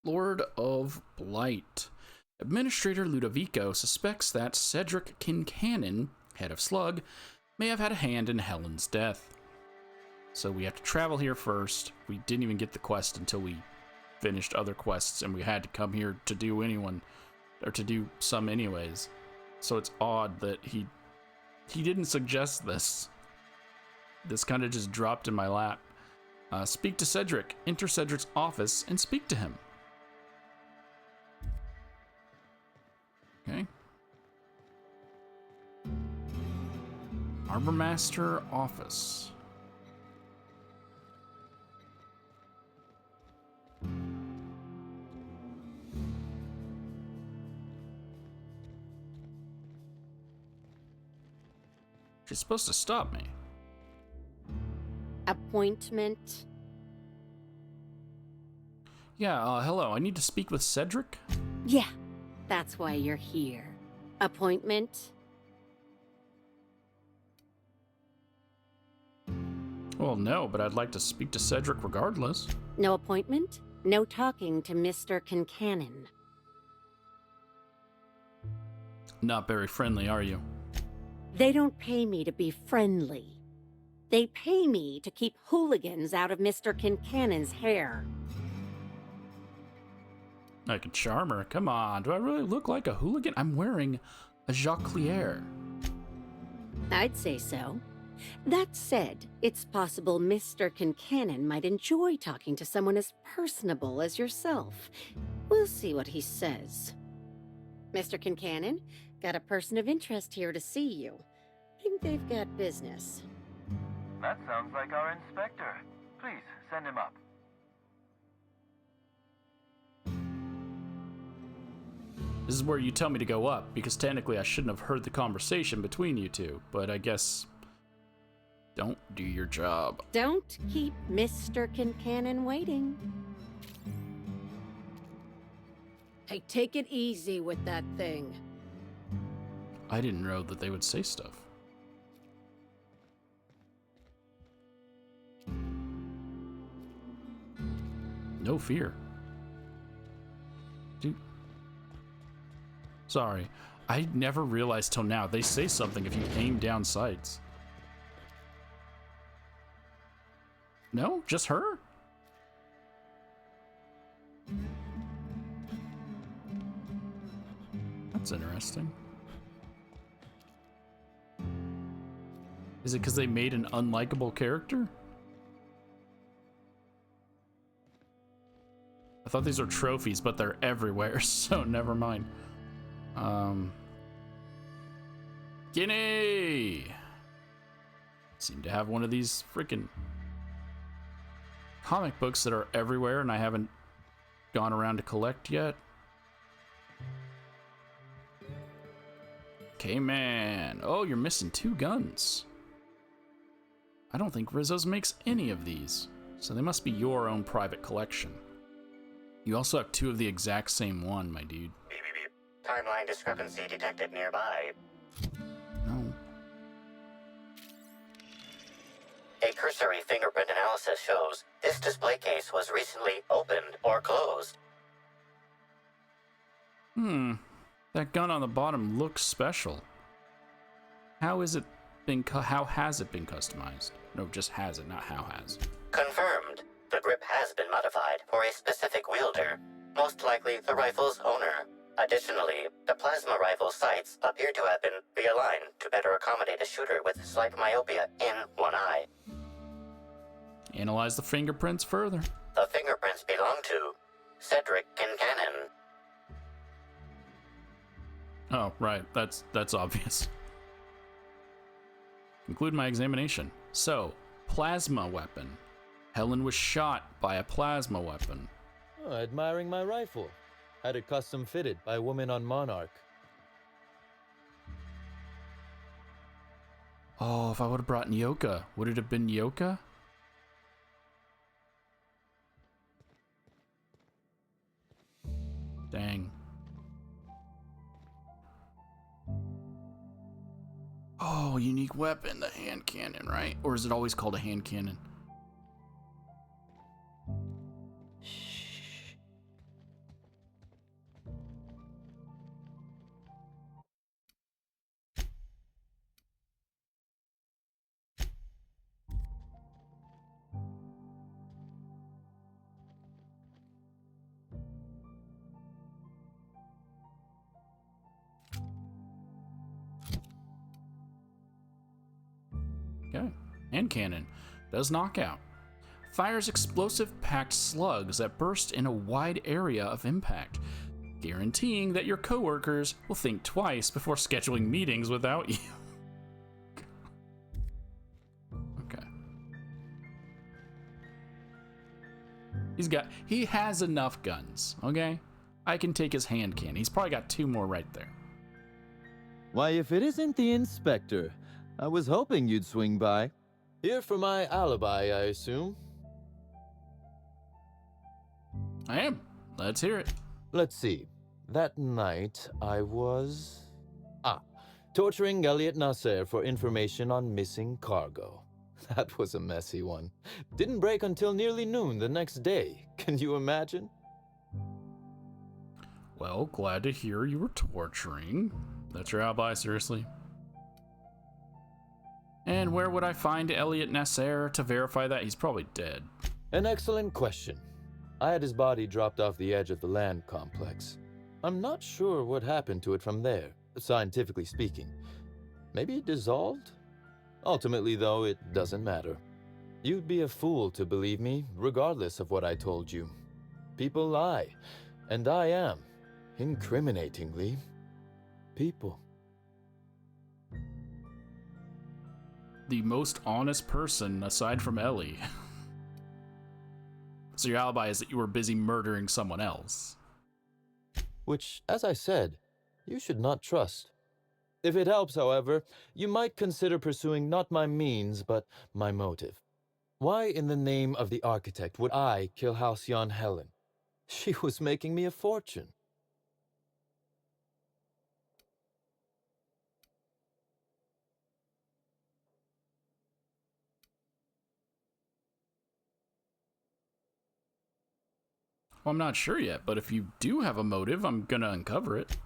Lord of Blight. Administrator Ludovico suspects that Cedric Kincannon, head of Slug, may have had a hand in Helen's death. So we have to travel here first. We didn't even get the quest until we finished other quests, and we had to come here to do some anyways. So it's odd that he didn't suggest this. This kind of just dropped in my lap. Speak to Cedric. Enter Cedric's office and speak to him. Okay. Harbor Master office. She's supposed to stop me. Appointment? Yeah, hello. I need to speak with Cedric. Yeah, that's why you're here. Appointment? Well, no, but I'd like to speak to Cedric regardless. No appointment? No talking to Mr. Kincannon. Not very friendly, are you? They don't pay me to be friendly. They pay me to keep hooligans out of Mr. Kincannon's hair. I can charm her. Come on, do I really look like a hooligan? I'm wearing a Jacquelier. I'd say so. That said, it's possible Mr. Kincannon might enjoy talking to someone as personable as yourself. We'll see what he says. Mr. Kincannon, got a person of interest here to see you. Think they've got business. That sounds like our inspector. Please, send him up. This is where you tell me to go up, because technically I shouldn't have heard the conversation between you two, but I guess... Don't do your job. Don't keep Mr. Kincannon waiting. Hey, take it easy with that thing. I didn't know that they would say stuff. No fear. Dude. Sorry. I never realized till now they say something if you aim down sights. No? Just her? That's interesting. Is it because they made an unlikable character? I thought these were trophies, but they're everywhere, so never mind. Guinea! Seem to have one of these freaking comic books that are everywhere and I haven't gone around to collect yet. K-Man. Oh, you're missing 2 guns. I don't think Rizzo's makes any of these, so they must be your own private collection. You also have 2 of the exact same one, my dude. Beep, beep, beep. Timeline discrepancy detected nearby. No. A cursory fingerprint analysis shows this display case was recently opened or closed. That gun on the bottom looks special. How has it been customized? No, just has it, not how has. Confirmed. The grip has been modified for a specific wielder, most likely the rifle's owner. Additionally, the plasma rifle sights appear to have been realigned to better accommodate a shooter with slight myopia in one eye. Analyze the fingerprints further. The fingerprints belong to Cedric Kincannon. Oh, right. That's obvious. Conclude my examination. So, plasma weapon. Helen was shot by a plasma weapon. Oh, admiring my rifle. Had it custom fitted by a woman on Monarch. Oh, if I would have brought Nyoka, would it have been Nyoka? Dang. Oh, unique weapon, the hand cannon, right? Or is it always called a hand cannon? hand cannon does knockout. Fires explosive packed slugs that burst in a wide area of impact, guaranteeing that your coworkers will think twice before scheduling meetings without you. Okay. He has enough guns, okay? I can take his hand cannon. He's probably got 2 more right there. Why, if it isn't the inspector, I was hoping you'd swing by. Here for my alibi, I assume. I am. Let's hear it. Let's see. That night, I was... torturing Elliot Nasser for information on missing cargo. That was a messy one. Didn't break until nearly noon the next day. Can you imagine? Well, glad to hear you were torturing. That's your alibi, seriously? And where would I find Elliot Nasser to verify that? He's probably dead. An excellent question. I had his body dropped off the edge of the land complex. I'm not sure what happened to it from there, scientifically speaking. Maybe it dissolved? Ultimately, though, it doesn't matter. You'd be a fool to believe me, regardless of what I told you. People lie, and I am, incriminatingly, people. The most honest person aside from Ellie. So your alibi is that you were busy murdering someone else. Which, as I said, you should not trust. If it helps, however, you might consider pursuing not my means, but my motive. Why in the name of the architect would I kill Halcyon Helen? She was making me a fortune. Well, I'm not sure yet, but if you do have a motive, I'm gonna uncover it.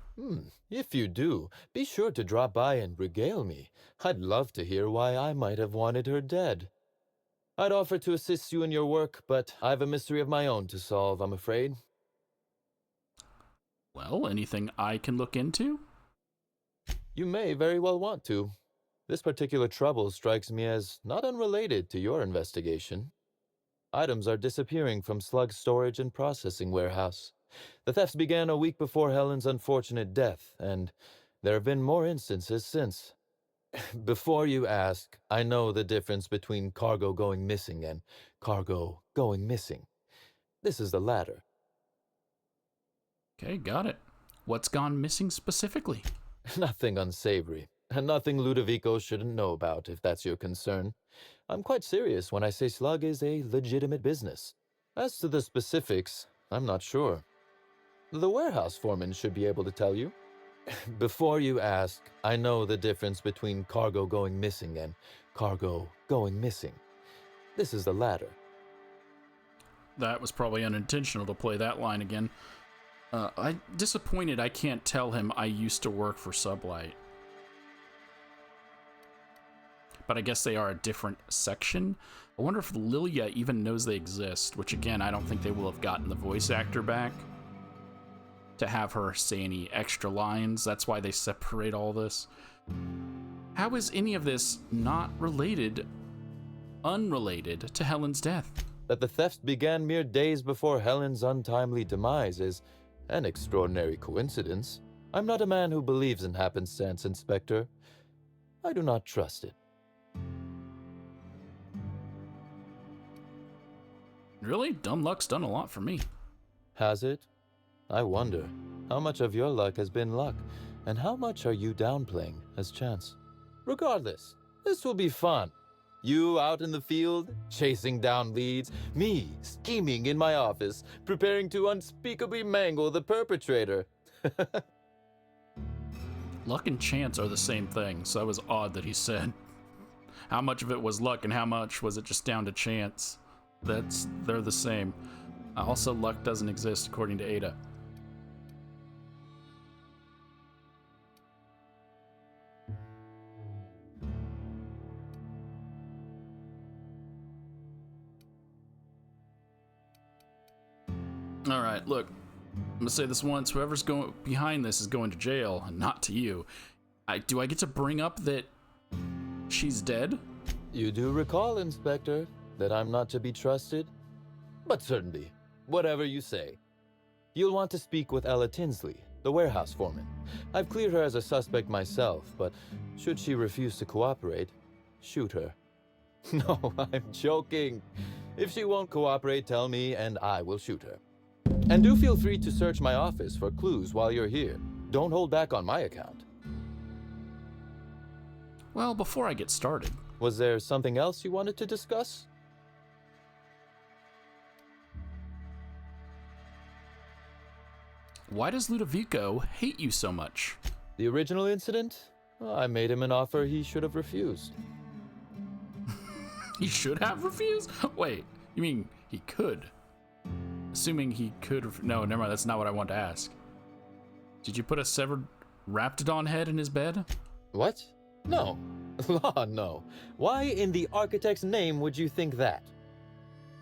If you do, be sure to drop by and regale me. I'd love to hear why I might have wanted her dead. I'd offer to assist you in your work, but I have a mystery of my own to solve, I'm afraid. Well, anything I can look into? You may very well want to. This particular trouble strikes me as not unrelated to your investigation. Items are disappearing from Slug's storage and processing warehouse. The thefts began a week before Helen's unfortunate death, and there have been more instances since. Before you ask, I know the difference between cargo going missing and cargo going missing. This is the latter. Okay, got it. What's gone missing specifically? Nothing unsavory, and nothing Ludovico shouldn't know about, if that's your concern. I'm quite serious when I say Slug is a legitimate business. As to the specifics, I'm not sure. The warehouse foreman should be able to tell you. Before you ask, I know the difference between cargo going missing and cargo going missing. This is the latter. That was probably unintentional to play that line again. I'm disappointed I can't tell him I used to work for Blight. But I guess they are a different section. I wonder if Lilia even knows they exist, which again, I don't think they will have gotten the voice actor back to have her say any extra lines. That's why they separate all this. How is any of this not unrelated to Helen's death? That the thefts began mere days before Helen's untimely demise is an extraordinary coincidence. I'm not a man who believes in happenstance, Inspector. I do not trust it. Really? Dumb luck's done a lot for me. Has it? I wonder, how much of your luck has been luck, and how much are you downplaying as chance? Regardless, this will be fun. You out in the field, chasing down leads, me scheming in my office, preparing to unspeakably mangle the perpetrator. Luck and chance are the same thing, so that was odd that he said. How much of it was luck and how much was it just down to chance? They're the same. Also, luck doesn't exist according to Ada. All right, look, I'm gonna say this once: whoever's going behind this is going to jail, and not to you. Do I get to bring up that she's dead? You do recall, Inspector, that I'm not to be trusted? But certainly, whatever you say. You'll want to speak with Ella Tinsley, the warehouse foreman. I've cleared her as a suspect myself, but should she refuse to cooperate, shoot her. No, I'm joking. If she won't cooperate, tell me and I will shoot her. And do feel free to search my office for clues while you're here. Don't hold back on my account. Well, before I get started, Was there something else you wanted to discuss? why does Ludovico hate you so much? The original incident? Well, I made him an offer he should have refused. He should have refused? Wait, you mean he could? Assuming he could. No, never mind. That's not what I want to ask. Did you put a severed raptidon head in his bed? What? No. Law, no. Why in the architect's name would you think that?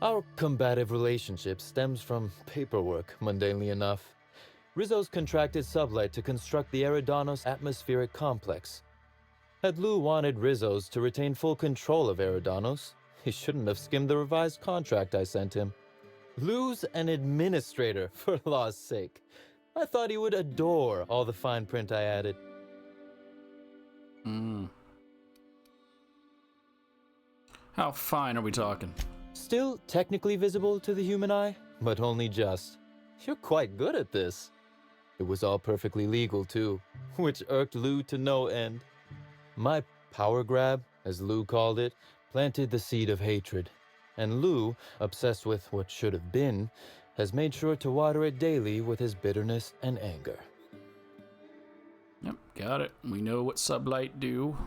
Our combative relationship stems from paperwork, mundanely enough. Rizzo's contracted Sublight to construct the Eridanos atmospheric complex. Had Lou wanted Rizzo's to retain full control of Eridanos, he shouldn't have skimmed the revised contract I sent him. Lou's an administrator, for law's sake. I thought he would adore all the fine print I added. How fine are we talking? Still technically visible to the human eye, but only just. You're quite good at this. It was all perfectly legal, too, which irked Lou to no end. My power grab, as Lou called it, planted the seed of hatred. And Lou, obsessed with what should have been, has made sure to water it daily with his bitterness and anger. Yep, got it. We know what Sublight do.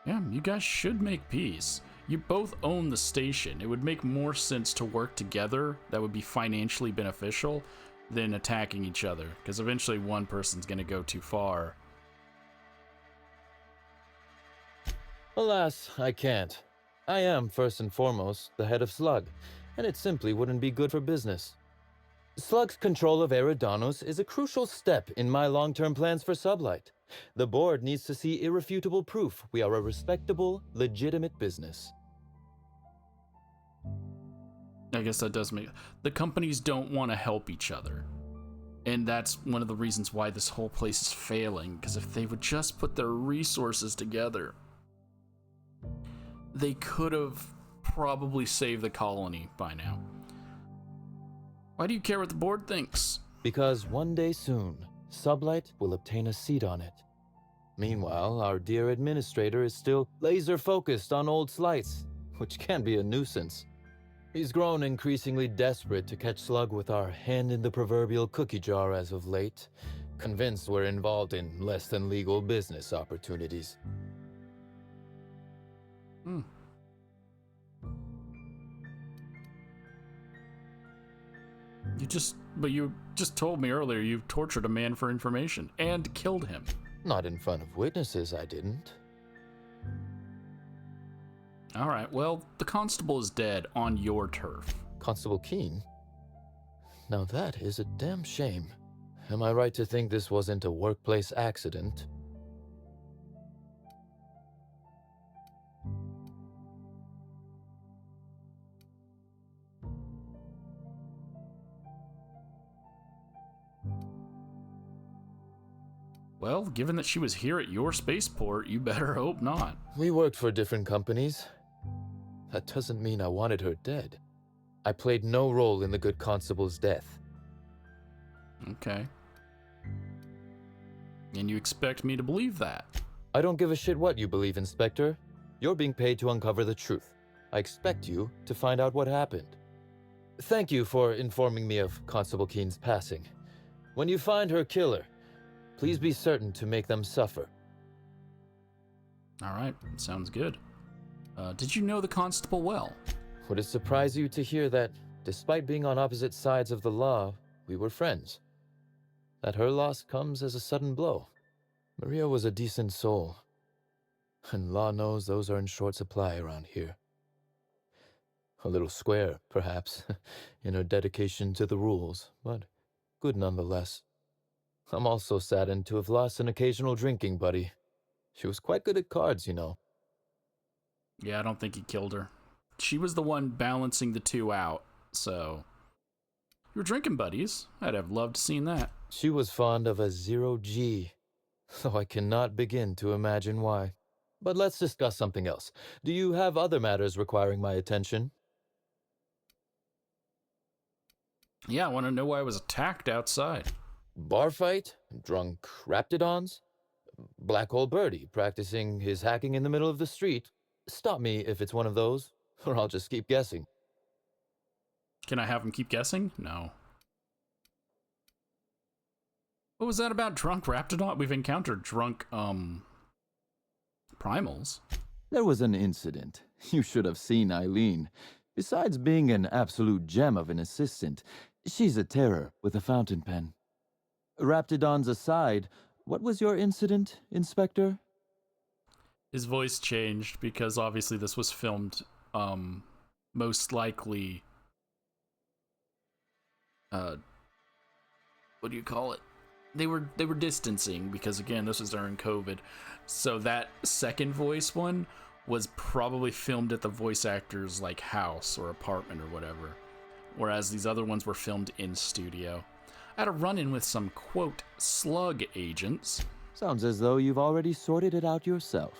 Yeah, you guys should make peace. You both own the station. It would make more sense to work together that would be financially beneficial than attacking each other, because eventually one person's going to go too far. Alas, I can't. I am, first and foremost, the head of Slug, and it simply wouldn't be good for business. Slug's control of Eridanos is a crucial step in my long-term plans for Sublight. The board needs to see irrefutable proof we are a respectable, legitimate business. I guess that does make... The companies don't want to help each other. And that's one of the reasons why this whole place is failing, because if they would just put their resources together, they could have probably saved the colony by now. Why do you care what the board thinks? Because one day soon, Sublight will obtain a seat on it. Meanwhile, our dear administrator is still laser-focused on old slights, which can be a nuisance. He's grown increasingly desperate to catch Slug with our hand in the proverbial cookie jar as of late, convinced we're involved in less than legal business opportunities. You just told me earlier you tortured a man for information and killed him. Not in front of witnesses, I didn't. All right, well, the constable is dead on your turf. Constable Keene? Now that is a damn shame. Am I right to think this wasn't a workplace accident? Well, given that she was here at your spaceport, you better hope not. We worked for different companies. That doesn't mean I wanted her dead. I played no role in the good constable's death. Okay. And you expect me to believe that? I don't give a shit what you believe, Inspector. You're being paid to uncover the truth. I expect you to find out what happened. Thank you for informing me of Constable Keene's passing. When you find her killer, please be certain to make them suffer. All right, sounds good. Did you know the constable well? Would it surprise you to hear that, despite being on opposite sides of the law, we were friends? That her loss comes as a sudden blow. Maria was a decent soul. And law knows those are in short supply around here. A little square, perhaps, in her dedication to the rules, but good nonetheless. I'm also saddened to have lost an occasional drinking buddy. She was quite good at cards, you know. Yeah, I don't think he killed her. She was the one balancing the two out, so... You were drinking buddies. I'd have loved to seen that. She was fond of a 0G, though I cannot begin to imagine why. But let's discuss something else. Do you have other matters requiring my attention? Yeah, I want to know why I was attacked outside. Bar fight? Drunk Raptidons? Black Hole Birdie practicing his hacking in the middle of the street? Stop me if it's one of those, or I'll just keep guessing. Can I have him keep guessing? No. What was that about drunk Raptidon? We've encountered drunk, primals. There was an incident. You should have seen Eileen. Besides being an absolute gem of an assistant, she's a terror with a fountain pen. Raptidons aside, what was your incident, Inspector? His voice changed because obviously this was filmed, most likely, what do you call it? They were distancing because, again, this was during COVID. So that second voice one was probably filmed at the voice actor's like house or apartment or whatever, whereas these other ones were filmed in studio. I had a run-in with some, quote, slug agents. Sounds as though you've already sorted it out yourself.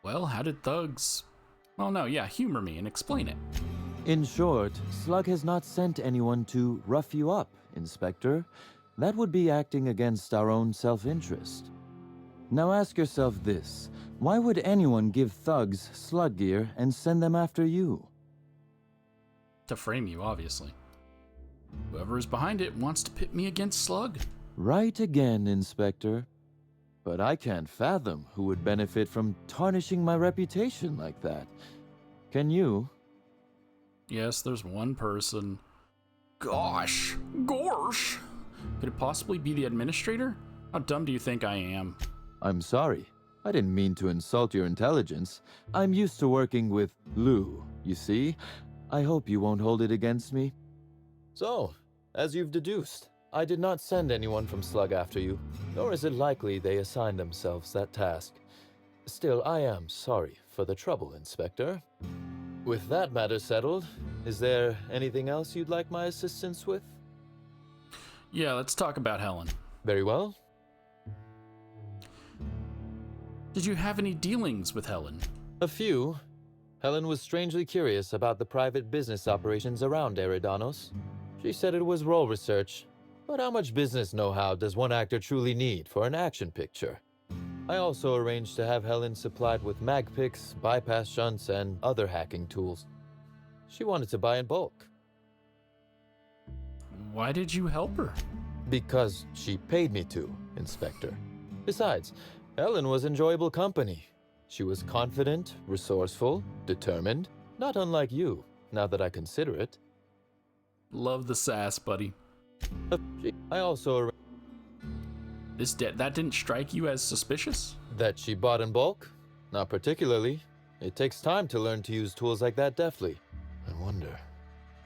Well, how did thugs... Oh no, yeah, humor me and explain it. In short, Slug has not sent anyone to rough you up, Inspector. That would be acting against our own self-interest. Now ask yourself this. Why would anyone give thugs slug gear and send them after you? To frame you, obviously. Whoever is behind it wants to pit me against Slug. Right again, Inspector. But I can't fathom who would benefit from tarnishing my reputation like that. Can you? Yes, there's one person. Gosh. Gorsh. Could it possibly be the administrator? How dumb do you think I am? I'm sorry. I didn't mean to insult your intelligence. I'm used to working with Lou, you see? I hope you won't hold it against me. So, as you've deduced, I did not send anyone from Slug after you, nor is it likely they assigned themselves that task. Still, I am sorry for the trouble, Inspector. With that matter settled, is there anything else you'd like my assistance with? Yeah, let's talk about Helen. Very well. Did you have any dealings with Helen? A few. Helen was strangely curious about the private business operations around Eridanos. She said it was role research, but how much business know-how does one actor truly need for an action picture? I also arranged to have Helen supplied with mag picks, bypass shunts, and other hacking tools. She wanted to buy in bulk. Why did you help her? Because she paid me to, Inspector. Besides, Helen was enjoyable company. She was confident, resourceful, determined, not unlike you, now that I consider it. Love the sass, buddy. I also That didn't strike you as suspicious? That she bought in bulk? Not particularly. It takes time to learn to use tools like that deftly. I wonder,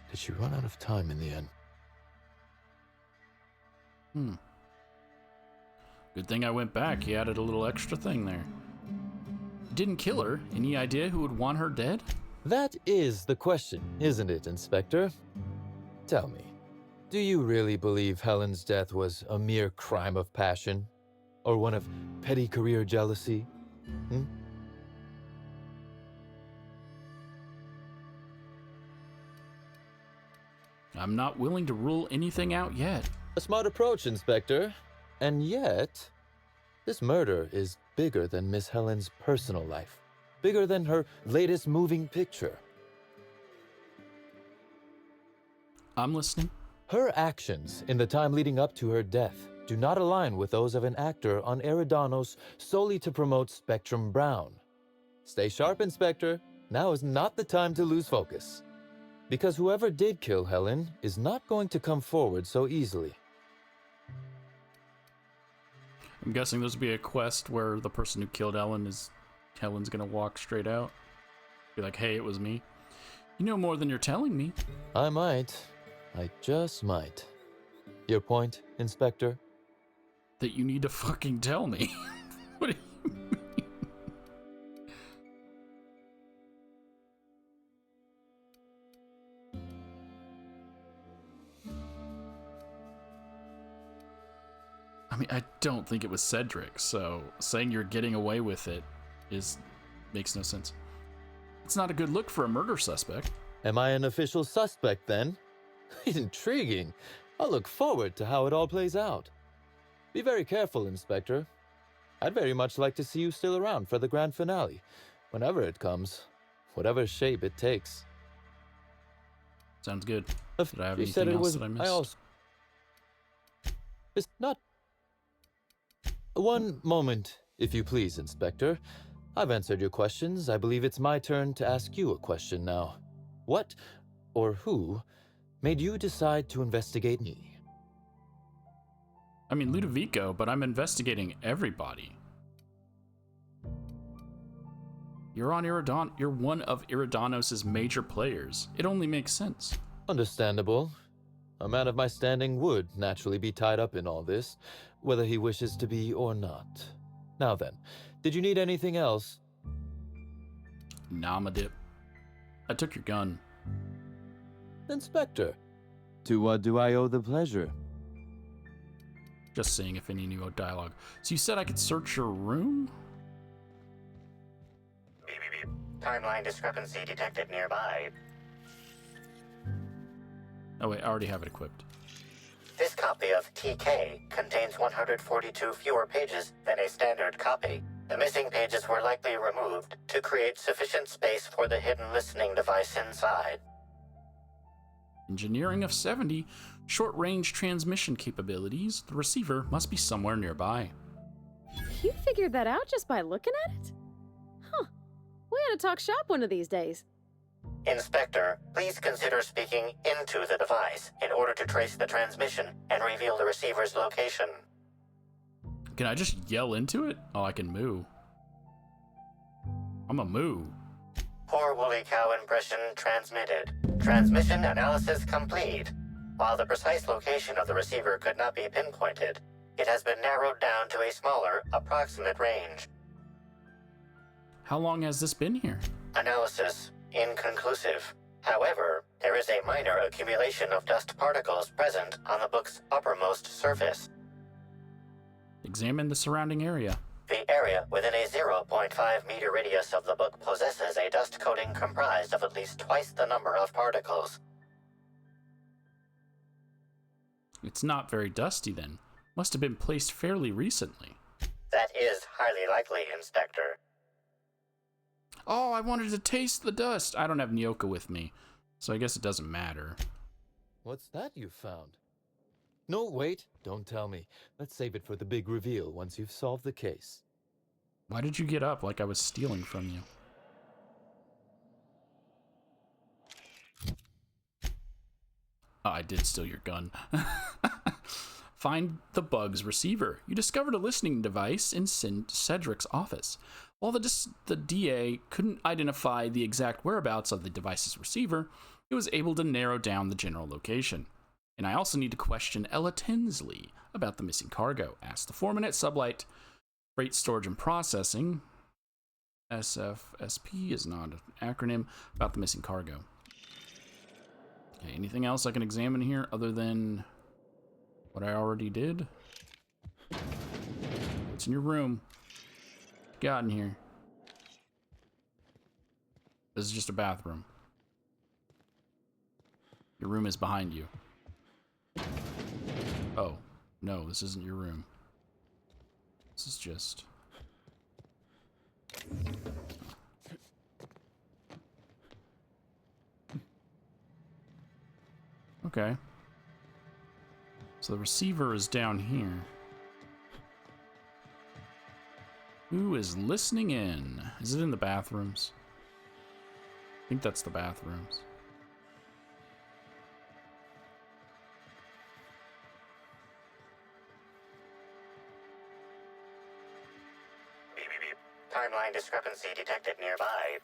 did she run out of time in the end? Good thing I went back. He added a little extra thing there. Didn't kill her. Any idea who would want her dead? That is the question, isn't it, Inspector? Tell me, do you really believe Helen's death was a mere crime of passion? Or one of petty career jealousy? I'm not willing to rule anything out yet. A smart approach, Inspector. And yet, this murder is bigger than Miss Helen's personal life. Bigger than her latest moving picture. I'm listening. Her actions in the time leading up to her death do not align with those of an actor on Eridanos solely to promote Spectrum Brown. Stay sharp, Inspector. Now is not the time to lose focus. Because whoever did kill Helen is not going to come forward so easily. I'm guessing this would be a quest where the person who killed Helen's gonna walk straight out. Be like, hey, it was me. You know more than you're telling me. I might. I just might. Your point, Inspector? That you need to fucking tell me. What do you mean? I mean, I don't think it was Cedric, so saying you're getting away with it makes no sense. It's not a good look for a murder suspect. Am I an official suspect then? Intriguing. I'll look forward to how it all plays out. Be very careful, Inspector. I'd very much like to see you still around for the grand finale, whenever it comes, whatever shape it takes. Sounds good. If Did I have you said anything it else was, that I missed? I also... It's not... One moment, if you please, Inspector. I've answered your questions. I believe it's my turn to ask you a question now. What, or who, made you decide to investigate me? I mean, Ludovico, but I'm investigating everybody. You're one of Iridanos' major players. It only makes sense. Understandable. A man of my standing would naturally be tied up in all this, whether he wishes to be or not. Now then, did you need anything else? Namadip. I took your gun. Inspector. To what do I owe the pleasure? Just seeing if any new dialogue. So you said I could search your room? Beep, beep, beep. Timeline discrepancy detected nearby. Oh wait, I already have it equipped. This copy of TK contains 142 fewer pages than a standard copy. The missing pages were likely removed to create sufficient space for the hidden listening device inside. Engineering of 70, short-range transmission capabilities. The receiver must be somewhere nearby. You figured that out just by looking at it? Huh. We ought to talk shop one of these days. Inspector, please consider speaking into the device in order to trace the transmission and reveal the receiver's location. Can I just yell into it? Oh, I can moo. I'm a moo. Poor woolly cow impression transmitted. Transmission analysis complete. While the precise location of the receiver could not be pinpointed, it has been narrowed down to a smaller, approximate range. How long has this been here? Analysis inconclusive. However, there is a minor accumulation of dust particles present on the book's uppermost surface. Examine the surrounding area. The area within a 0.5 meter radius of the book possesses a dust coating comprised of at least twice the number of particles. It's not very dusty then. Must have been placed fairly recently. That is highly likely, Inspector. Oh, I wanted to taste the dust. I don't have Nyoka with me, so I guess it doesn't matter. What's that you found? No, wait, don't tell me. Let's save it for the big reveal once you've solved the case. Why did you get up like I was stealing from you? Oh, I did steal your gun. Find the bug's receiver. You discovered a listening device in Cedric's office. While the DA couldn't identify the exact whereabouts of the device's receiver, it was able to narrow down the general location. And I also need to question Ella Tinsley about the missing cargo. Ask the foreman at Sublight Freight Storage and Processing. SFSP is not an acronym, about the missing cargo. Okay, anything else I can examine here other than what I already did? What's in your room? What you got in here? This is just a bathroom. Your room is behind you. Oh, no, this isn't your room. This is just... Okay. So the receiver is down here. Who is listening in? Is it in the bathrooms? I think that's the bathrooms. Timeline discrepancy detected nearby.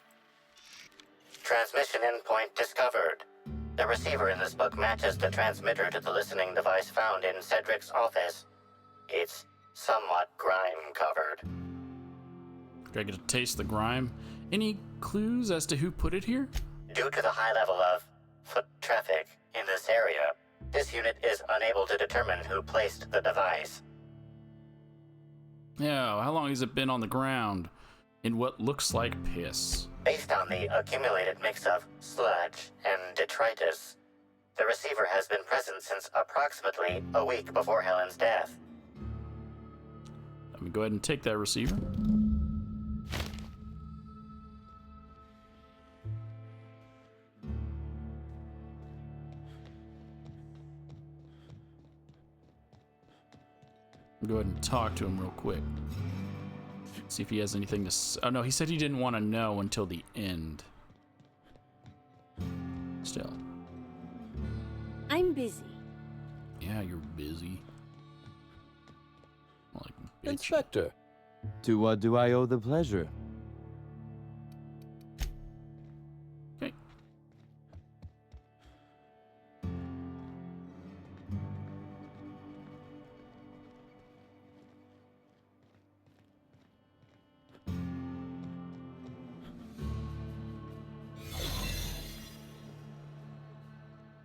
Transmission endpoint discovered. The receiver in this book matches the transmitter to the listening device found in Cedric's office. It's somewhat grime-covered. Do I get to taste the grime? Any clues as to who put it here? Due to the high level of foot traffic in this area, this unit is unable to determine who placed the device. Yeah, how long has it been on the ground? In what looks like piss. Based on the accumulated mix of sludge and detritus, the receiver has been present since approximately a week before Helen's death. Let me go ahead and take that receiver. Go ahead and talk to him real quick. See if he has anything to say. Oh no, he said he didn't want to know until the end. Still. I'm busy. Yeah, you're busy. Like, bitch. Inspector, To what do I owe the pleasure? Okay.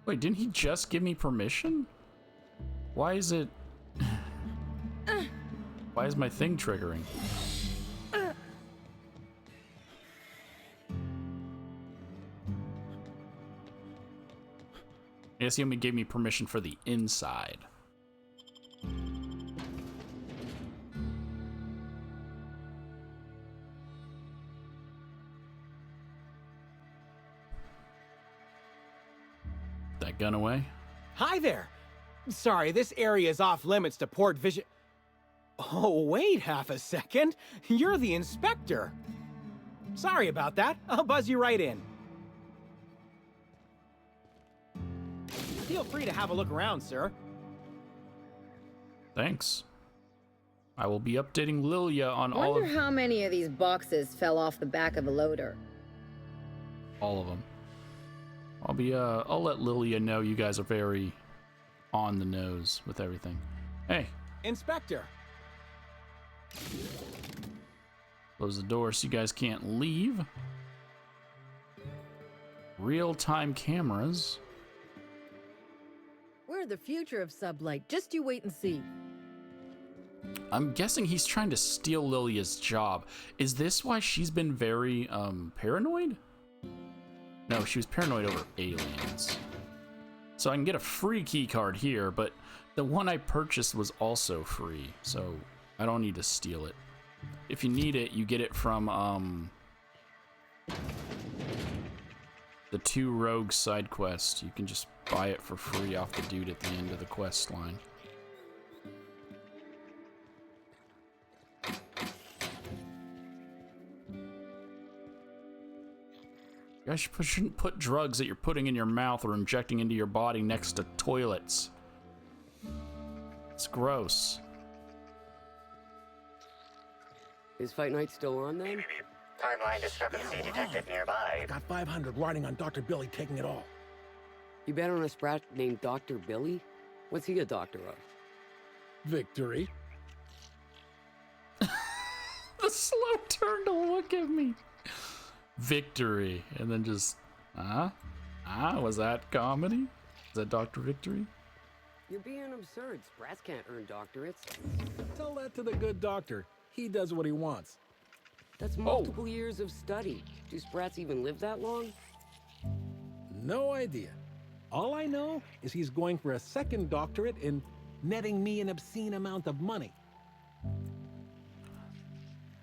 Wait, didn't he just give me permission? Why is it... Why is my thing triggering? I guess he only gave me permission for the inside. That gun away? Hi there. Sorry, this area is off limits to port vision. Oh, wait half a second. You're the inspector. Sorry about that. I'll buzz you right in. Feel free to have a look around, sir. Thanks. I will be updating Lilia on all Wonder how many of these boxes fell off the back of a loader. of them. I'll let Lilia know you guys are very on the nose with everything. Hey, Inspector. close the door so you guys can't leave. Real-time cameras. We're the future of Sublight. Just you wait and see. I'm guessing he's trying to steal Lilia's job. Is this why she's been very paranoid? No, she was paranoid over aliens. So I can get a free key card here, but the one I purchased was also free, so I don't need to steal it. If you need it, you get it from the 2 rogue side quests. You can just buy it for free off the dude at the end of the quest line. You guys shouldn't put drugs that you're putting in your mouth or injecting into your body next to toilets. It's gross. Is Fight Night still on then? Timeline discrepancy detected nearby. Got 500 riding on Dr. Billy taking it all. You bet on a sprat named Dr. Billy? What's he a doctor of? Victory. The slow turn to look at me. Victory. And then just, was that comedy? Is that Dr. Victory? You're being absurd. Sprats can't earn doctorates. Tell that to the good doctor. He does what he wants. That's multiple years of study. Do sprats even live that long? No idea. All I know is he's going for a second doctorate in netting me an obscene amount of money.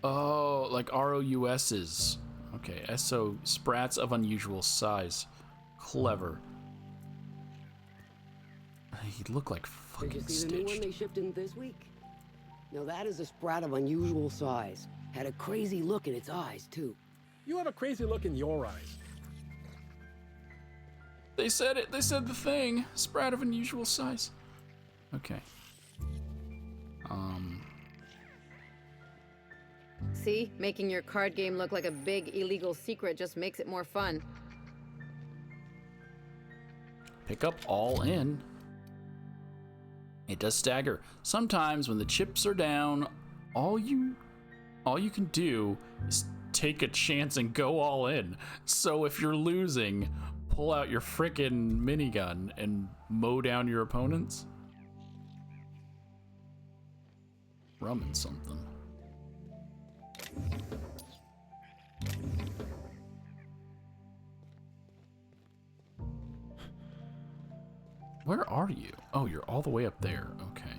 Oh, like ROUS's. Okay, SO, sprats of unusual size. Clever. He looked like fucking Did you see the new one stitched. they shipped in this week? Now that is a sprat of unusual size. Had a crazy look in its eyes, too. You have a crazy look in your eyes. They said it. They said the thing. Sprat of unusual size. Okay. See? Making your card game look like a big illegal secret just makes it more fun. Pick up all in. It does stagger. Sometimes when the chips are down, all you can do is take a chance and go all in. So if you're losing, pull out your frickin' minigun and mow down your opponents. Rum and something. Where are you? Oh, you're all the way up there. Okay.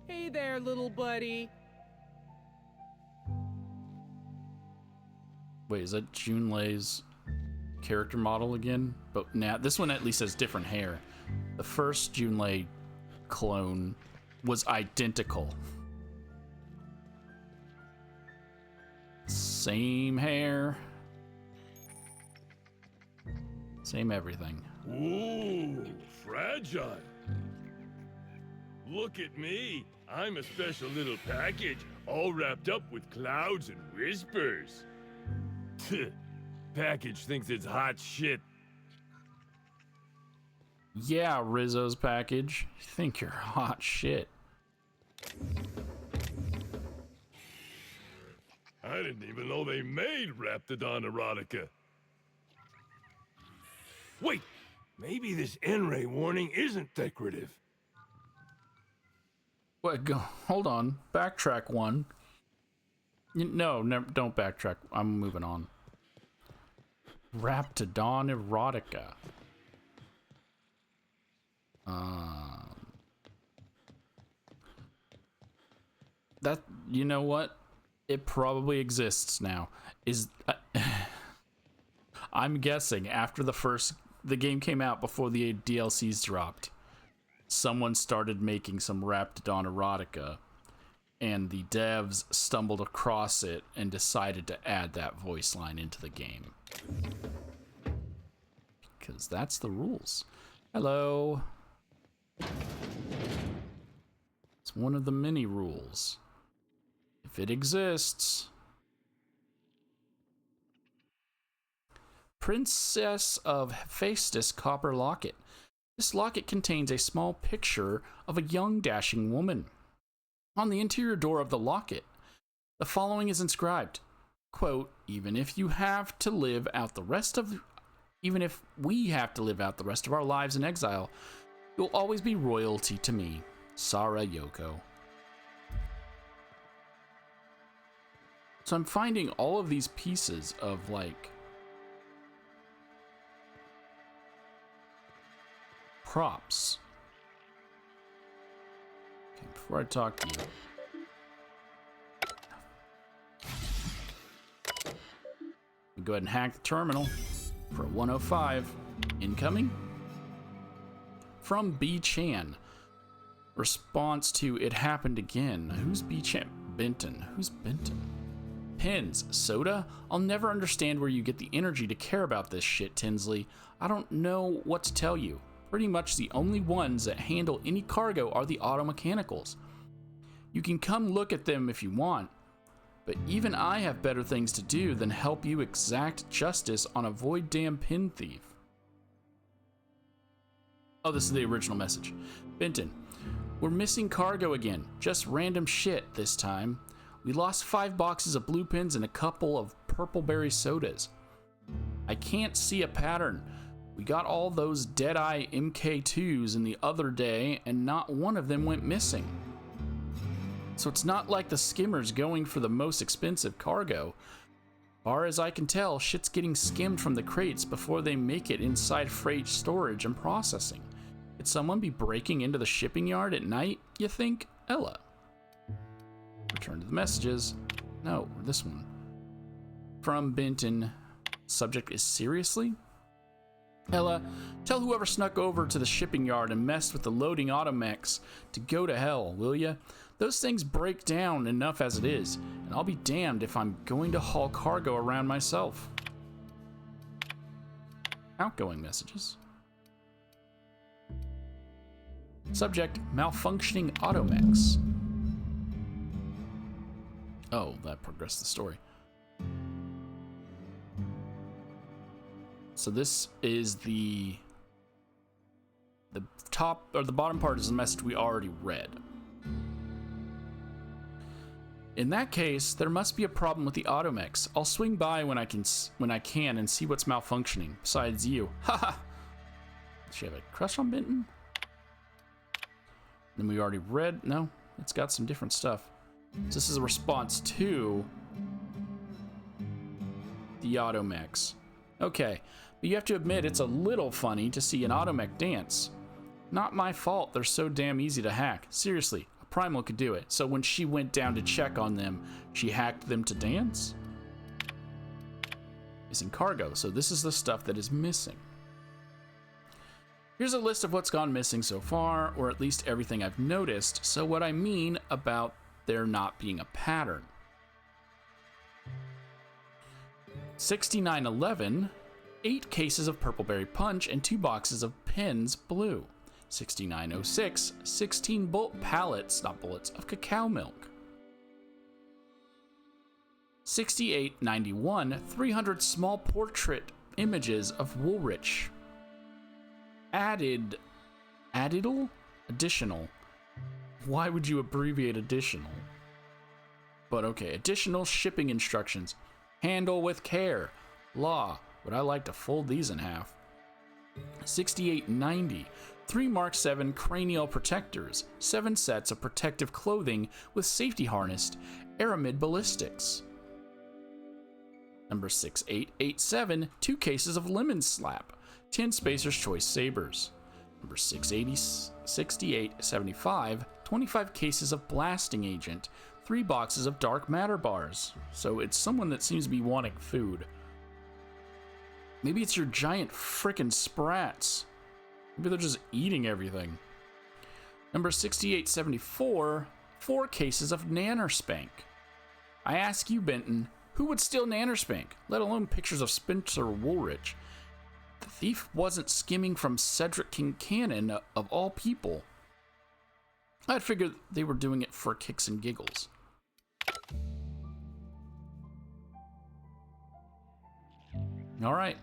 Hey there, little buddy. Wait, is that Junlei's character model again? But now this one at least has different hair. The first Junlei clone was identical. Same hair. Same everything. Ooh, fragile. Look at me. I'm a special little package, all wrapped up with clouds and whispers. Package thinks it's hot shit. Yeah, Rizzo's package. You think you're hot shit. I didn't even know they made Raptidon erotica. Wait, maybe this N-ray warning isn't decorative. Wait, go. Hold on. Backtrack one. No, don't backtrack. I'm moving on. Raptidon erotica. That, you know what? It probably exists now. I'm guessing after the game came out before the DLCs dropped, someone started making some Raptidon erotica, and the devs stumbled across it and decided to add that voice line into the game. Because that's the rules. Hello. It's one of the many rules. If it exists. Princess of Hephaestus copper locket. This locket contains a small picture of a young dashing woman. On the interior door of the locket, the following is inscribed, quote, even if we have to live out the rest of our lives in exile, you'll always be royalty to me, Sara Yoko. So I'm finding all of these pieces of, like, props. Okay, before I talk to you, go ahead and hack the terminal for 105. Incoming. From B. Chan. Response to it happened again. Who's B. Chan? Benton. Who's Benton? Pins. Soda? I'll never understand where you get the energy to care about this shit, Tinsley. I don't know what to tell you. Pretty much the only ones that handle any cargo are the auto mechanicals. You can come look at them if you want, but even I have better things to do than help you exact justice on a void damn pin thief. Oh, this is the original message. Benton, we're missing cargo again. Just random shit this time. We lost 5 boxes of blue pins and a couple of purple berry sodas. I can't see a pattern. We got all those Deadeye MK2s in the other day, and not one of them went missing. So it's not like the skimmer's going for the most expensive cargo. Far as I can tell, shit's getting skimmed from the crates before they make it inside freight storage and processing. Could someone be breaking into the shipping yard at night, you think? Ella. Return to the messages. No, this one. From Benton. Subject is seriously? Ella, tell whoever snuck over to the shipping yard and messed with the loading automechs to go to hell, will ya? Those things break down enough as it is, and I'll be damned if I'm going to haul cargo around myself. Outgoing messages. Subject, malfunctioning automechs. Oh, that progressed the story. So this is the top, or the bottom part is the message we already read. In that case, there must be a problem with the automechs. I'll swing by when I can and see what's malfunctioning. Besides you. Haha. Does she have a crush on Benton? Then we already read. No, it's got some different stuff. So this is a response to the automechs. Okay, but you have to admit it's a little funny to see an automech dance. Not my fault, they're so damn easy to hack. Seriously, a primal could do it. So when she went down to check on them, she hacked them to dance? Missing cargo, so this is the stuff that is missing. Here's a list of what's gone missing so far, or at least everything I've noticed, so what I mean about there not being a pattern. 6911, 8 cases of Purpleberry Punch and 2 boxes of Penn's Blue. 6906, 16 pallets, not bullets, of cacao milk. 6891, 300 small portrait images of Woolrich. Additional? Why would you abbreviate additional? But okay, additional shipping instructions. Handle with care. Law. Would I like to fold these in half? 6890. 3 Mark 7 cranial protectors. 7 sets of protective clothing with safety harnessed aramid ballistics. Number 6887. 2 cases of lemon slap. 10 Spacer's Choice sabers. Number 6875. 25 cases of blasting agent. 3 boxes of dark matter bars. So it's someone that seems to be wanting food. Maybe it's your giant frickin' sprats. Maybe they're just eating everything. Number 6874, 4 cases of Nannerspank. I ask you, Benton, who would steal Nannerspank, let alone pictures of Spencer Woolrich? The thief wasn't skimming from Cedric Kincannon, of all people. I'd figured they were doing it for kicks and giggles. All right.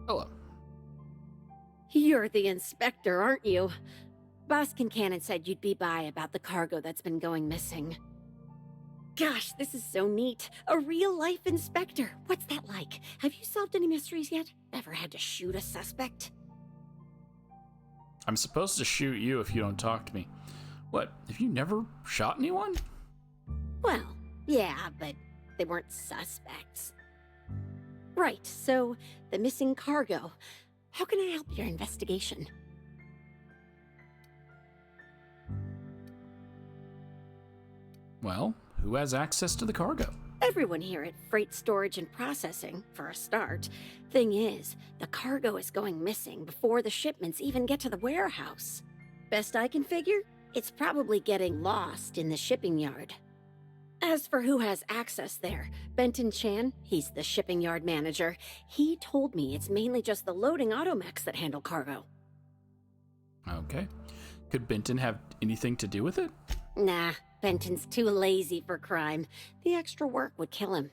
Hello. You're the inspector, aren't you? Boss Kincannon said you'd be by about the cargo that's been going missing. Gosh, this is so neat. A real-life inspector. What's that like? Have you solved any mysteries yet? Ever had to shoot a suspect? I'm supposed to shoot you if you don't talk to me. What, have you never shot anyone? Well, yeah, but they weren't suspects. Right, so the missing cargo. How can I help your investigation? Well, who has access to the cargo? Everyone here at Freight Storage and Processing, for a start. Thing is, the cargo is going missing before the shipments even get to the warehouse. Best I can figure, it's probably getting lost in the shipping yard. As for who has access there, Benton Chan, he's the shipping yard manager, he told me it's mainly just the loading automechs that handle cargo. Okay. Could Benton have anything to do with it? Nah, Benton's too lazy for crime. The extra work would kill him.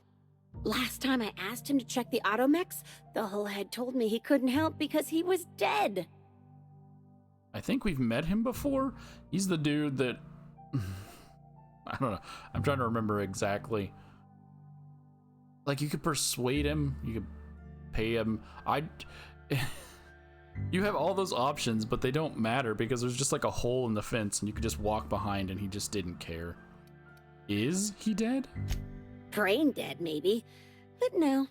Last time I asked him to check the automechs, the whole head told me he couldn't help because he was dead. I think we've met him before. He's the dude that... I don't know. I'm trying to remember exactly. Like, you could persuade him. You could pay him. You have all those options, but they don't matter because there's just like a hole in the fence and you could just walk behind and he just didn't care. Is he dead? Brain dead, maybe. But no.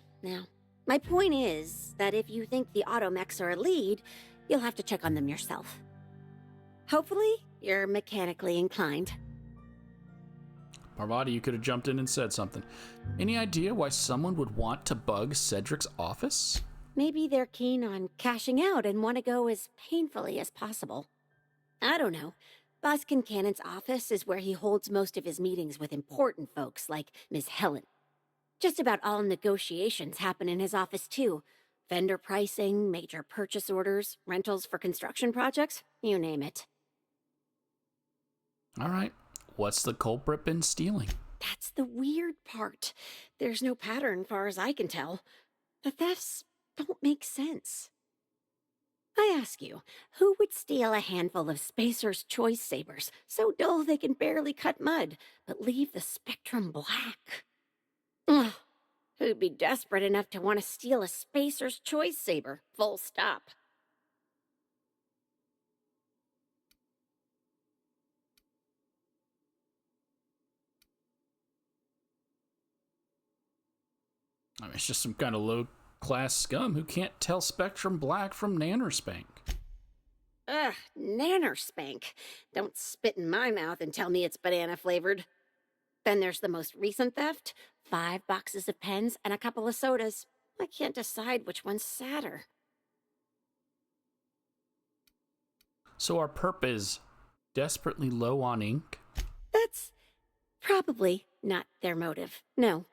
My point is that if you think the automechs are a lead, you'll have to check on them yourself. Hopefully, you're mechanically inclined. Parvati, you could have jumped in and said something. Any idea why someone would want to bug Cedric's office? Maybe they're keen on cashing out and want to go as painfully as possible. I don't know. Boss Kincannon's office is where he holds most of his meetings with important folks like Miss Helen. Just about all negotiations happen in his office too. Vendor pricing, major purchase orders, rentals for construction projects, you name it. All right. what's the culprit been stealing? That's the weird part. There's no pattern, far as I can tell. The thefts don't make sense. I ask you, who would steal a handful of Spacer's Choice Sabers, so dull they can barely cut mud, but leave the spectrum black? Ugh. Who'd be desperate enough to want to steal a Spacer's Choice Saber? Full stop. I mean, it's just some kind of low-class scum who can't tell Spectrum Black from Nannerspank. Ugh, Nannerspank. Don't spit in my mouth and tell me it's banana-flavored. Then there's the most recent theft. 5 boxes of pens and a couple of sodas. I can't decide which one's sadder. So our perp is desperately low on ink? That's probably not their motive. No.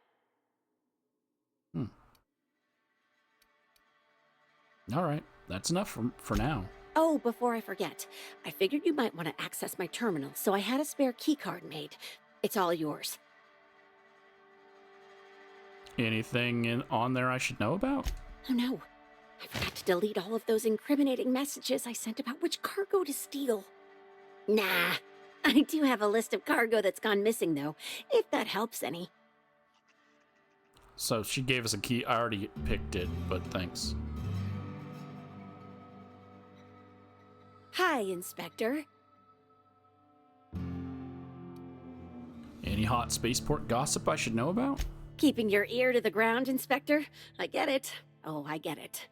All right, that's enough for now. Oh, before I forget, I figured you might want to access my terminal, so I had a spare keycard made. It's all yours. Anything on there I should know about? Oh no, I forgot to delete all of those incriminating messages I sent about which cargo to steal. Nah, I do have a list of cargo that's gone missing though, if that helps any. So she gave us a key. I already picked it, but thanks. Hi, Inspector. Any hot spaceport gossip I should know about? Keeping your ear to the ground, Inspector? I get it. Oh, I get it.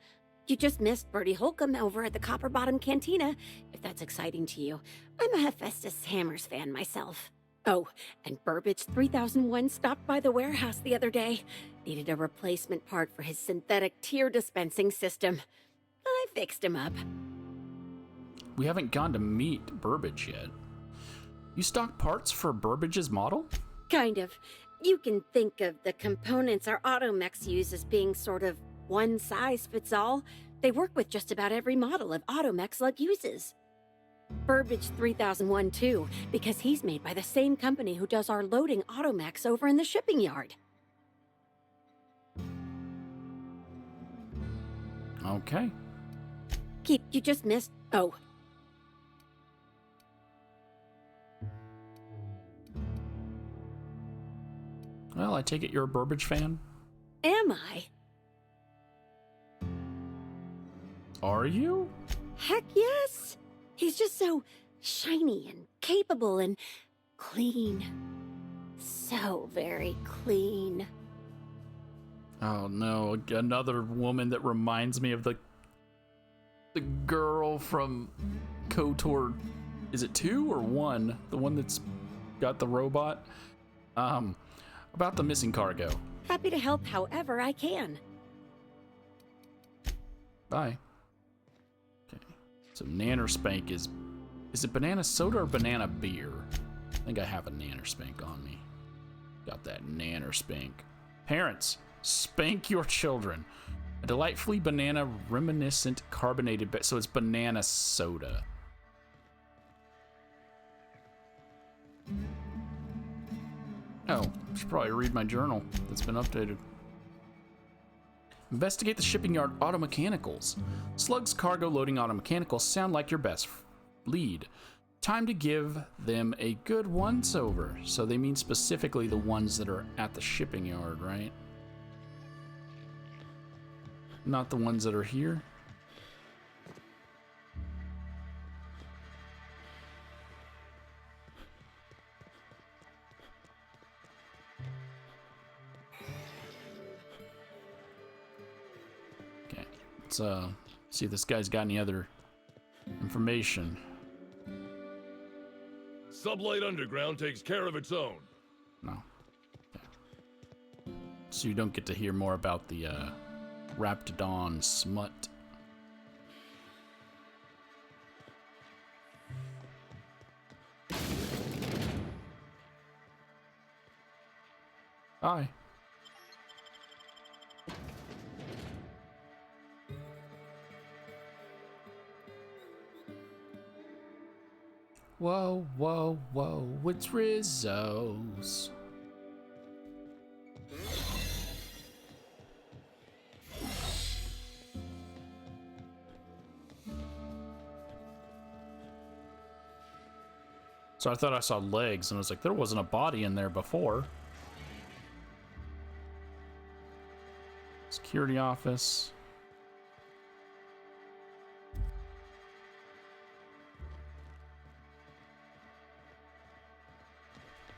You just missed Bertie Holcomb over at the Copper Bottom Cantina, if that's exciting to you. I'm a Hephaestus Hammers fan myself. Oh, and Burbage 3001 stopped by the warehouse the other day. Needed a replacement part for his synthetic tear dispensing system. I fixed him up. We haven't gone to meet Burbage yet. You stock parts for Burbage's model? Kind of. You can think of the components our automechs use as being sort of one size fits all. They work with just about every model of automech Slug uses. Burbage 3001 too, because he's made by the same company who does our loading automechs over in the shipping yard. Okay. You just missed... Oh. Well, I take it you're a Burbage fan? Am I? Are you? Heck yes! He's just so shiny and capable and clean. So very clean. Oh no, another woman that reminds me of the girl from KOTOR. Is it 2 or 1? The one that's got the robot? About the missing cargo. Happy to help however I can. Bye. Okay. So Nannerspank is it banana soda or banana beer? I think I have a Nannerspank on me. Got that Nannerspank. Parents, spank your children. A delightfully banana reminiscent carbonated, so it's banana soda. Oh, I should probably read my journal that's been updated. Investigate the shipping yard automechanicals. Slug's cargo loading automechanicals sound like your best lead. Time to give them a good once-over. So they mean specifically the ones that are at the shipping yard, right? Not the ones that are here? Let's see if this guy's got any other information. Sublight Underground takes care of its own. No. Okay. So you don't get to hear more about the Raptidon smut. Hi. Whoa, whoa, whoa, it's Rizzo's. So I thought I saw legs, and I was like, there wasn't a body in there before. Security office.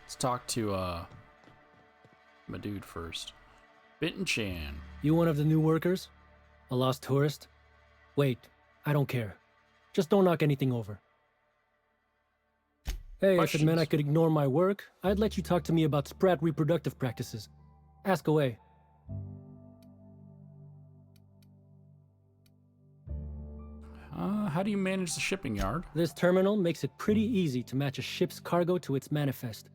Let's talk to my dude first. Benton Chan. You one of the new workers? A lost tourist? Wait, I don't care. Just don't knock anything over. Hey, if it meant I could ignore my work, I'd let you talk to me about sprat reproductive practices. Ask away. How do you manage the shipping yard? This terminal makes it pretty easy to match a ship's cargo to its manifest.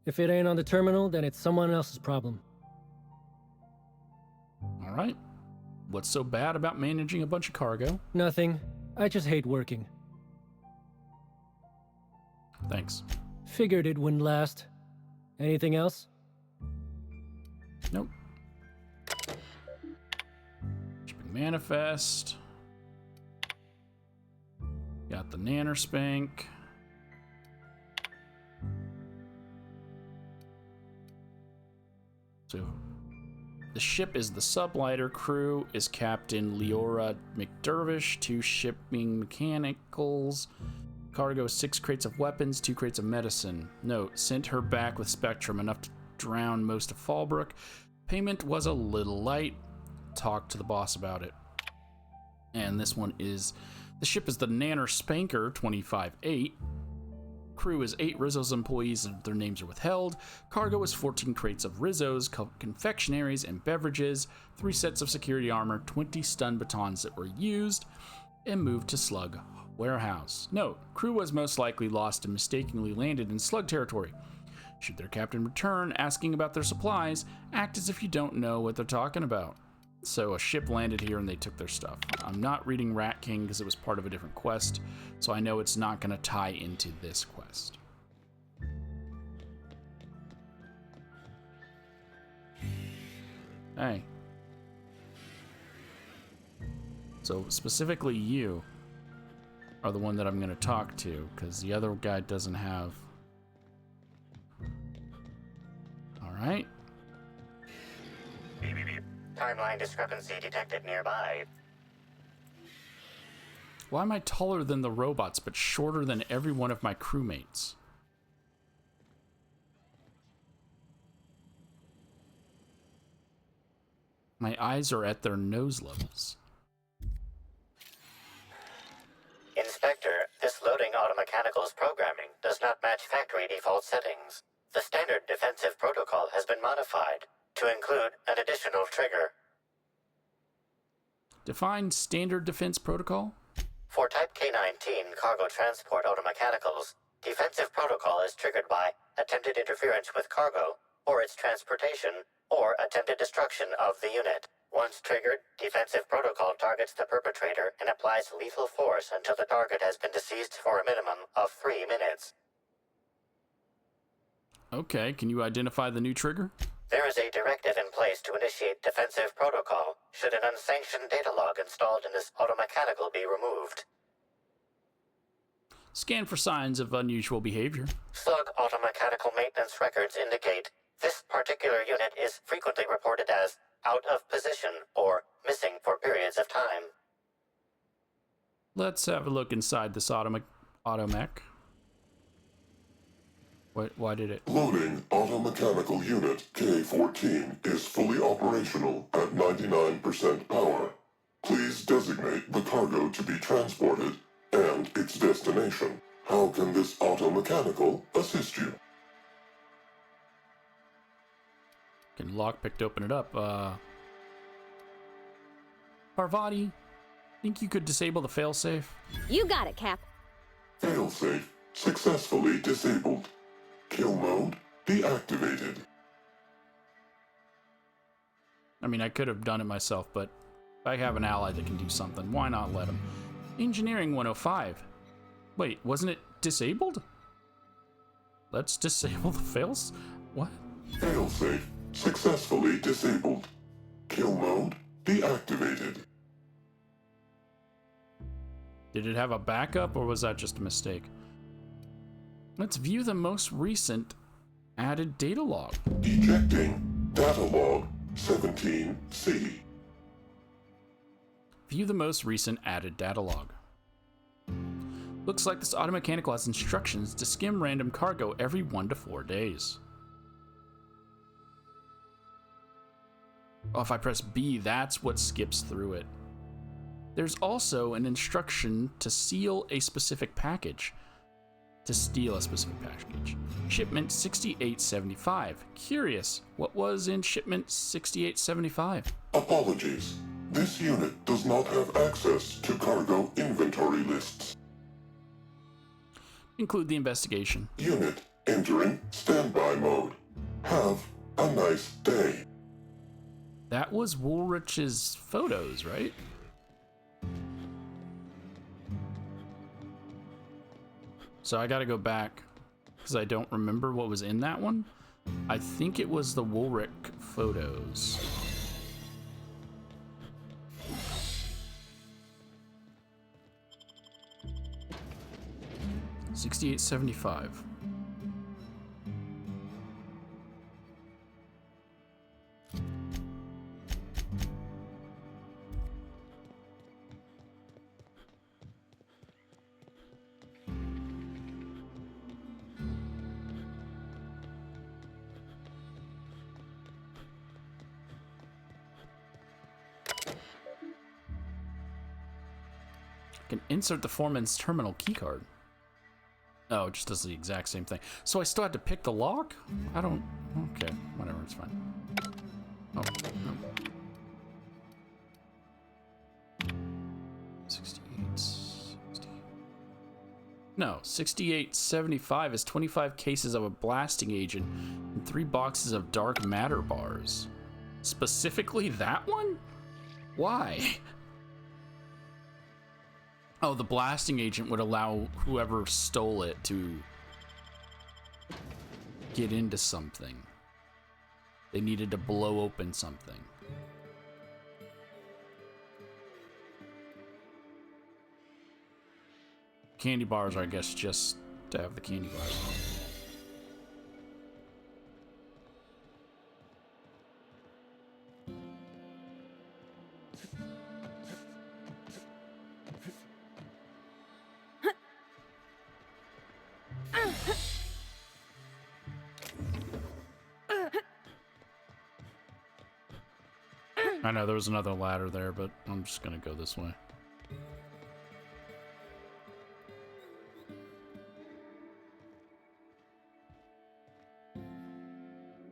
If it ain't on the terminal, then it's someone else's problem. All right. What's so bad about managing a bunch of cargo? Nothing. I just hate working. Thanks. Figured it wouldn't last. Anything else? Nope. Shipping manifest. Got the nanner spank. So the ship is the sublighter. Crew is Captain Leora McDervish. 2 shipping mechanicals. Cargo 6 crates of weapons, 2 crates of medicine. Note, sent her back with Spectrum, enough to drown most of Fallbrook. Payment was a little light. Talk to the boss about it. And this one is, the ship is the Nanner Spanker 25-8. Crew is 8 Rizzo's employees and their names are withheld. Cargo is 14 crates of Rizzo's, confectionaries and beverages, 3 sets of security armor, 20 stun batons that were used, and moved to Slug Warehouse. Note, crew was most likely lost and mistakenly landed in Slug territory. Should their captain return asking about their supplies, act as if you don't know what they're talking about. So a ship landed here and they took their stuff. I'm not reading Rat King because it was part of a different quest, so I know it's not going to tie into this quest. Hey. So specifically you are the one that I'm going to talk to, because the other guy doesn't have... Alright. Timeline discrepancy detected nearby. Why am I taller than the robots, but shorter than every one of my crewmates? My eyes are at their nose levels. Inspector, this loading automechanical's programming does not match factory default settings. The standard defensive protocol has been modified to include an additional trigger. Define standard defense protocol? For Type K-19 cargo transport automechanicals, defensive protocol is triggered by attempted interference with cargo, or its transportation, or attempted destruction of the unit. Once triggered, defensive protocol targets the perpetrator and applies lethal force until the target has been deceased for a minimum of 3 minutes. Okay, can you identify the new trigger? There is a directive in place to initiate defensive protocol should an unsanctioned data log installed in this automechanical be removed. Scan for signs of unusual behavior. Slug automechanical maintenance records indicate this particular unit is frequently reported as out of position or missing for periods of time. Let's have a look inside this automech. Why did it? Loading automechanical unit K-14 is fully operational at 99% power. Please designate the cargo to be transported and its destination. How can this automechanical assist you? Can lockpick to open it up. Parvati, think you could disable the failsafe? You got it, Cap. Failsafe successfully disabled. Kill mode deactivated. I mean, I could have done it myself, but if I have an ally that can do something, why not let him? Engineering 105. Wait, wasn't it disabled? Let's disable the fails. What? Failsafe successfully disabled. Kill mode deactivated. Did it have a backup, or was that just a mistake? Let's view the most recent added data log. Ejecting data log 17C. View the most recent added data log. Looks like this automechanical has instructions to skim random cargo every 1 to 4 days. Oh, if I press B, that's what skips through it. There's also an instruction to seal a specific package. To steal a specific package. Shipment 6875. Curious, what was in shipment 6875? Apologies. This unit does not have access to cargo inventory lists. Include the investigation. Unit entering standby mode. Have a nice day. That was Woolrich's photos, right? So I gotta go back because I don't remember what was in that one. I think it was the Woolrich photos. $68.75. Can insert the foreman's terminal keycard. Oh, it just does the exact same thing. So I still had to pick the lock? I don't... Okay, whatever, it's fine. Oh, no. 68... No, 6875 is 25 cases of a blasting agent and 3 boxes of dark matter bars. Specifically that one? Why? Oh, the blasting agent would allow whoever stole it to get into something. They needed to blow open something. Candy bars are, I guess, just to have the candy bars. I know there was another ladder there, but I'm just gonna go this way.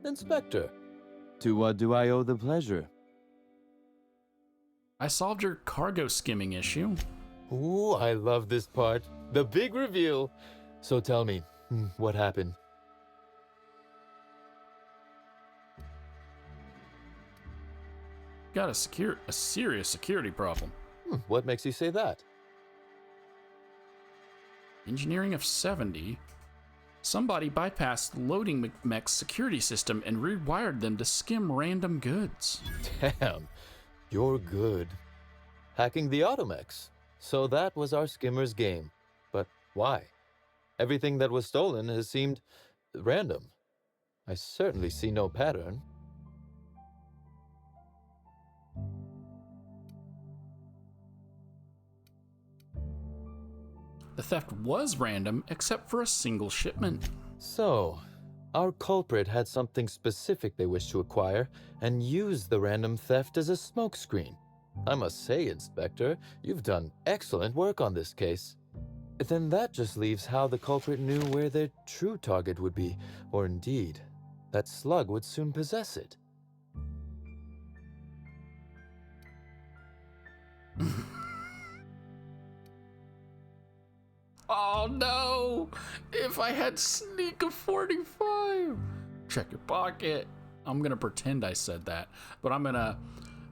Inspector, to what do I owe the pleasure? I solved your cargo skimming issue. Ooh, I love this part. The big reveal. So tell me, what happened? Got a serious security problem. What makes you say that? Engineering of 70. Somebody bypassed loading mech's security system and rewired them to skim random goods. Damn, you're good. Hacking the automechs. So that was our skimmer's game. But why? Everything that was stolen has seemed random. I certainly see no pattern. The theft was random, except for a single shipment. So, our culprit had something specific they wished to acquire and used the random theft as a smokescreen. I must say, Inspector, you've done excellent work on this case. Then that just leaves how the culprit knew where their true target would be, or indeed, that Slug would soon possess it. Oh no! If I had sneak of 45! Check your pocket. I'm gonna pretend I said that, but I'm gonna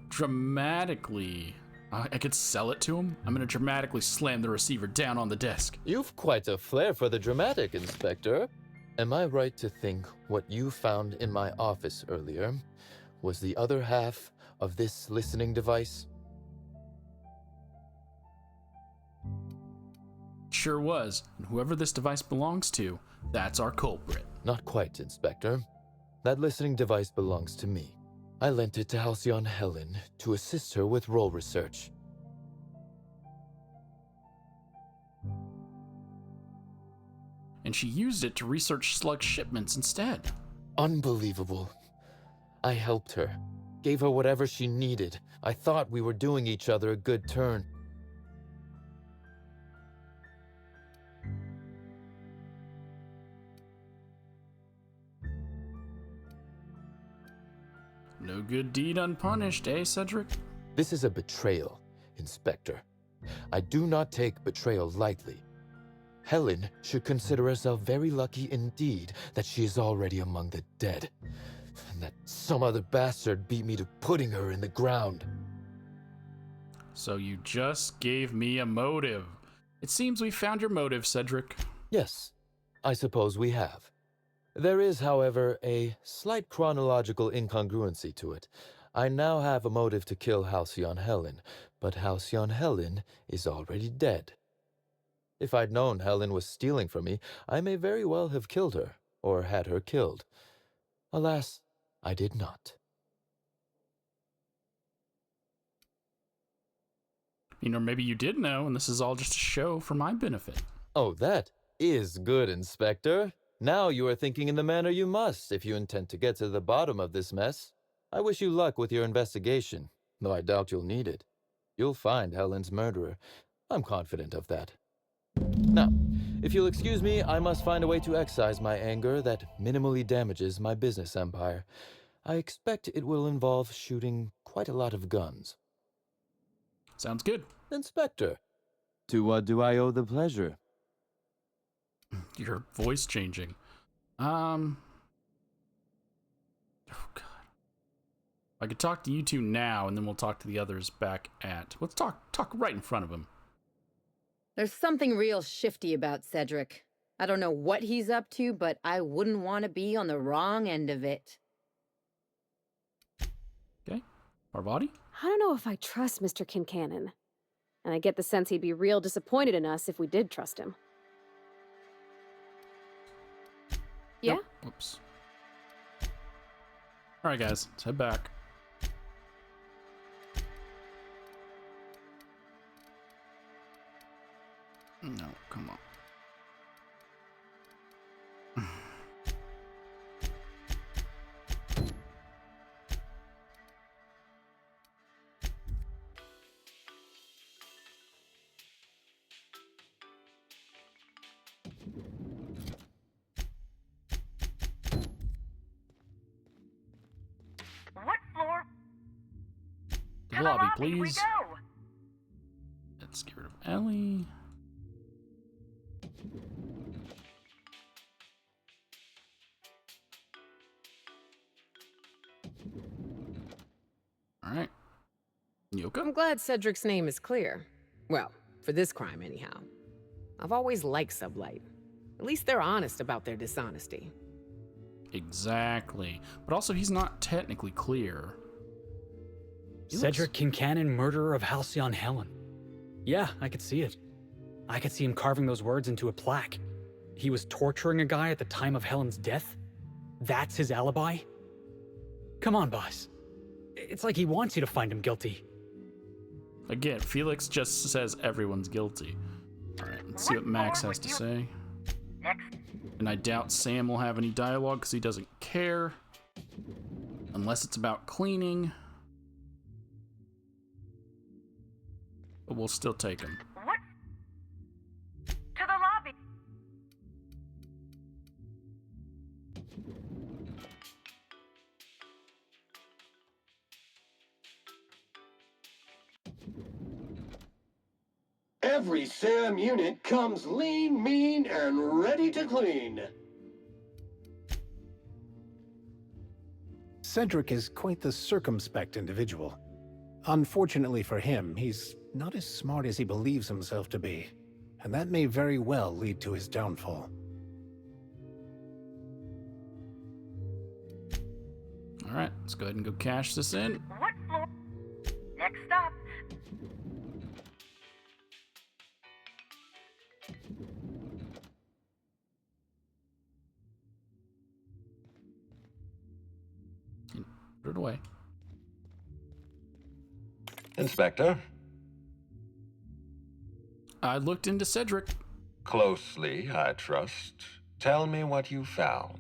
dramatically I could sell it to him. I'm gonna dramatically slam the receiver down on the desk. You've quite a flair for the dramatic, Inspector. Am I right to think what you found in my office earlier was the other half of this listening device? Sure was, and whoever this device belongs to, that's our culprit. Not quite, Inspector. That listening device belongs to me. I lent it to Halcyon Helen to assist her with role research. And she used it to research slug shipments instead. Unbelievable. I helped her, gave her whatever she needed. I thought we were doing each other a good turn. No good deed unpunished, eh, Cedric? This is a betrayal, Inspector. I do not take betrayal lightly. Helen should consider herself very lucky indeed that she is already among the dead, and that some other bastard beat me to putting her in the ground. So you just gave me a motive. It seems we found your motive, Cedric. Yes, I suppose we have. There is, however, a slight chronological incongruency to it. I now have a motive to kill Halcyon Helen, but Halcyon Helen is already dead. If I'd known Helen was stealing from me, I may very well have killed her, or had her killed. Alas, I did not. Or maybe you did know, and this is all just a show for my benefit. Oh, that is good, Inspector. Now you are thinking in the manner you must if you intend to get to the bottom of this mess. I wish you luck with your investigation, though I doubt you'll need it. You'll find Helen's murderer. I'm confident of that. Now, if you'll excuse me, I must find a way to excise my anger that minimally damages my business empire. I expect it will involve shooting quite a lot of guns. Sounds good. Inspector. To what do I owe the pleasure? Your voice changing. Oh god. I could talk to you two now, and then we'll talk to the others back at... Let's talk right in front of him. There's something real shifty about Cedric. I don't know what he's up to, but I wouldn't want to be on the wrong end of it. Okay. Parvati? I don't know if I trust Mr. Kincannon. And I get the sense he'd be real disappointed in us if we did trust him. Yeah? Nope. Whoops. Alright guys, let's head back. No, come on. What floor? To the lobby, please. Let's get rid of Ellie. Alright. Yoka? I'm glad Cedric's name is clear. Well, for this crime anyhow. I've always liked Blight. At least they're honest about their dishonesty. Exactly. But also, he's not technically clear. Cedric Kincannon, murderer of Halcyon Helen. Yeah, I could see it. I could see him carving those words into a plaque. He was torturing a guy at the time of Helen's death? That's his alibi? Come on, boss. It's like he wants you to find him guilty. Again, Felix just says everyone's guilty. Alright, let's see what Max has to say. And I doubt Sam will have any dialogue because he doesn't care. Unless it's about cleaning. But we'll still take him. What? To the lobby. Every SAM unit comes lean, mean, and ready to clean. Cedric is quite the circumspect individual. Unfortunately for him, he's not as smart as he believes himself to be, and that may very well lead to his downfall. All right, let's go ahead and go cash this in. What floor? Next stop. Put it away. Inspector? I looked into Cedric. Closely, I trust. Tell me what you found.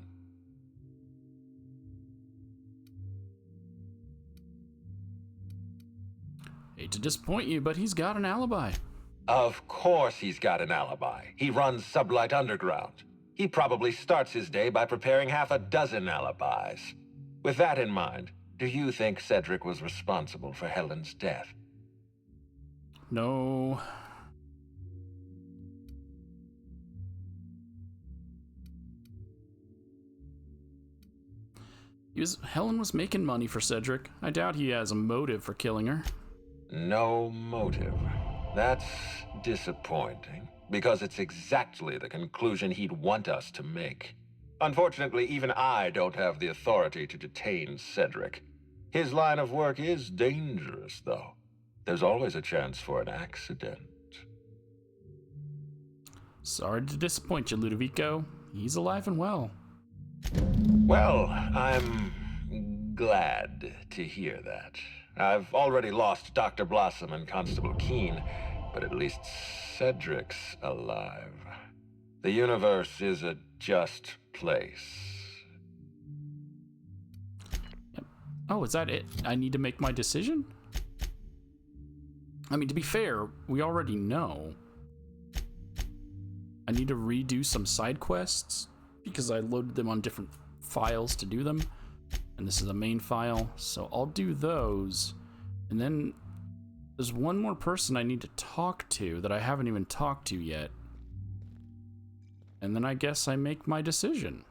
Hate to disappoint you, but he's got an alibi. Of course he's got an alibi. He runs Sublight Underground. He probably starts his day by preparing half a dozen alibis. With that in mind, do you think Cedric was responsible for Helen's death? No. Helen was making money for Cedric. I doubt he has a motive for killing her. No motive. That's disappointing, because it's exactly the conclusion he'd want us to make. Unfortunately, even I don't have the authority to detain Cedric. His line of work is dangerous, though. There's always a chance for an accident. Sorry to disappoint you, Ludovico. He's alive and well. Well, I'm glad to hear that. I've already lost Dr. Blossom and Constable Keene, but at least Cedric's alive. The universe is a just place. Oh, is that it? I need to make my decision? I mean, to be fair, we already know. I need to redo some side quests because I loaded them on different files to do them. And this is a main file, so I'll do those. And then there's one more person I need to talk to that I haven't even talked to yet. And then I guess I make my decision.